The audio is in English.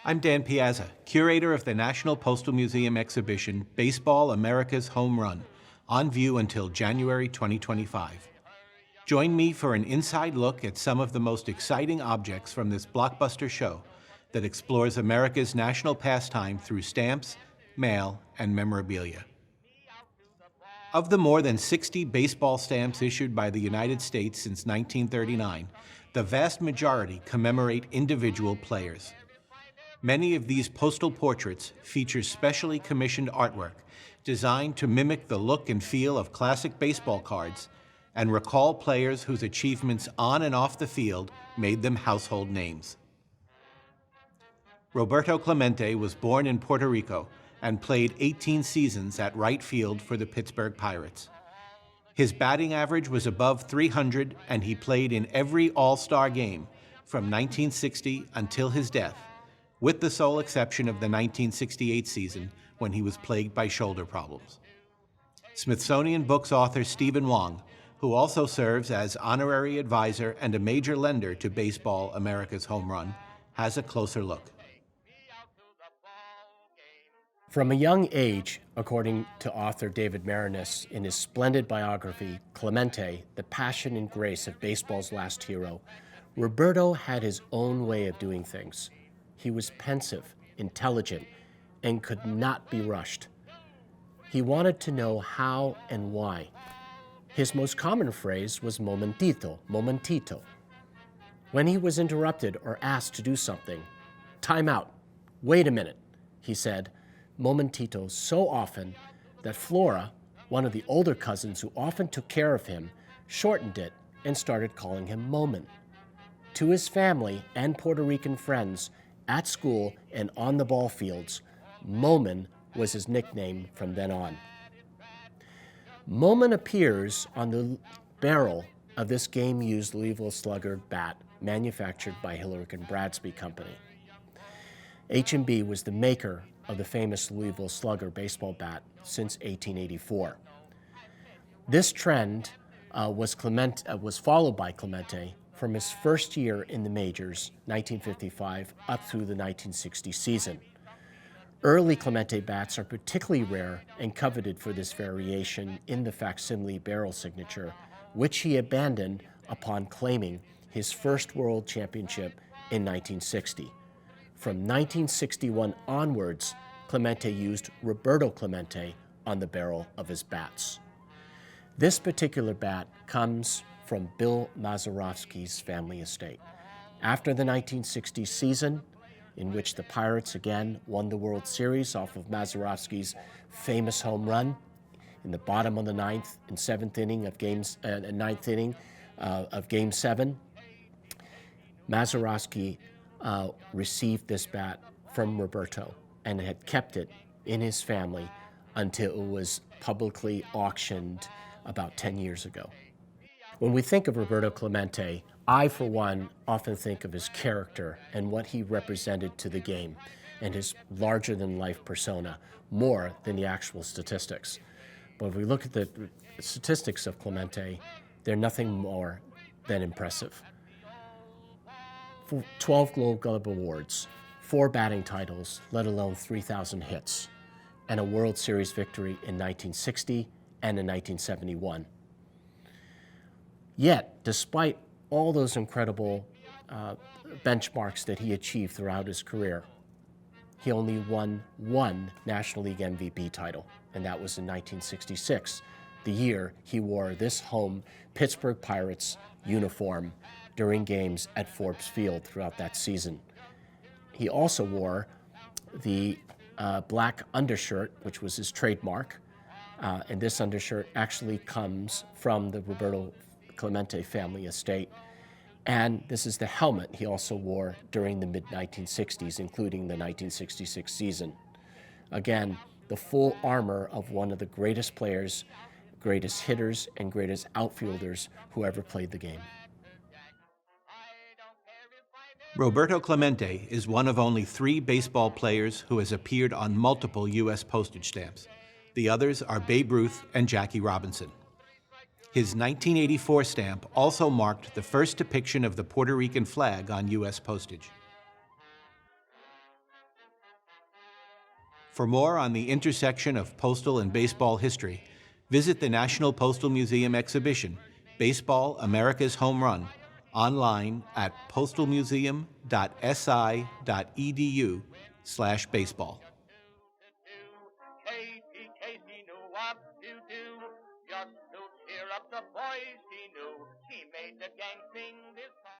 I'm Dan Piazza, curator of the National Postal Museum exhibition Baseball America's Home Run, on view until January 2025. Join me for an inside look at some of the most exciting objects from this blockbuster show that explores America's national pastime through stamps, mail, and memorabilia. Of the more than 60 baseball stamps issued by the United States since 1939, the vast majority commemorate individual players. Many of these postal portraits feature specially commissioned artwork designed to mimic the look and feel of classic baseball cards and recall players whose achievements on and off the field made them household names. Roberto Clemente was born in Puerto Rico and played 18 seasons at right field for the Pittsburgh Pirates. His batting average was above 300, and he played in every All-Star game from 1960 until his death, with the sole exception of the 1968 season when he was plagued by shoulder problems. Smithsonian Books author Stephen Wong, who also serves as honorary advisor and a major lender to Baseball America's Home Run, has a closer look. From a young age, according to author David Marinis in his splendid biography, Clemente, The Passion and Grace of Baseball's Last Hero, Roberto had his own way of doing things. He was pensive, intelligent, and could not be rushed. He wanted to know how and why. His most common phrase was momentito, momentito. When he was interrupted or asked to do something, time out, wait a minute, he said, momentito so often that Flora, one of the older cousins who often took care of him, shortened it and started calling him Moment. To his family and Puerto Rican friends, at school and on the ball fields, Moment was his nickname from then on. Moment appears on the barrel of this game-used Louisville Slugger bat manufactured by Hillerich and Bradsby Company. H&B was the maker of the famous Louisville Slugger baseball bat since 1884. This trend was followed by Clemente from his first year in the majors, 1955, up through the 1960 season. Early Clemente bats are particularly rare and coveted for this variation in the facsimile barrel signature, which he abandoned upon claiming his first world championship in 1960. From 1961 onwards, Clemente used Roberto Clemente on the barrel of his bats. This particular bat comes from Bill Mazeroski's family estate. After the 1960 season, in which the Pirates again won the World Series off of Mazeroski's famous home run in the bottom of the ninth and seventh inning of ninth inning of Game 7, Mazeroski received this bat from Roberto and had kept it in his family until it was publicly auctioned about 10 years ago. When we think of Roberto Clemente, I, for one, often think of his character and what he represented to the game and his larger-than-life persona more than the actual statistics. But if we look at the statistics of Clemente, they're nothing more than impressive. 12 Gold Glove Awards, 4 batting titles, let alone 3,000 hits, and a World Series victory in 1960 and in 1971. Yet, despite all those incredible benchmarks that he achieved throughout his career, he only won one National League MVP title, and that was in 1966, the year he wore this home Pittsburgh Pirates uniform during games at Forbes Field throughout that season. He also wore the black undershirt, which was his trademark, and this undershirt actually comes from the Roberto Clemente family estate. And this is the helmet he also wore during the mid-1960s, including the 1966 season. Again, the full armor of one of the greatest players, greatest hitters, and greatest outfielders who ever played the game. Roberto Clemente is one of only 3 baseball players who has appeared on multiple U.S. postage stamps. The others are Babe Ruth and Jackie Robinson. His 1984 stamp also marked the first depiction of the Puerto Rican flag on U.S. postage. For more on the intersection of postal and baseball history, visit the National Postal Museum exhibition, Baseball, America's Home Run, online at postalmuseum.si.edu/baseball.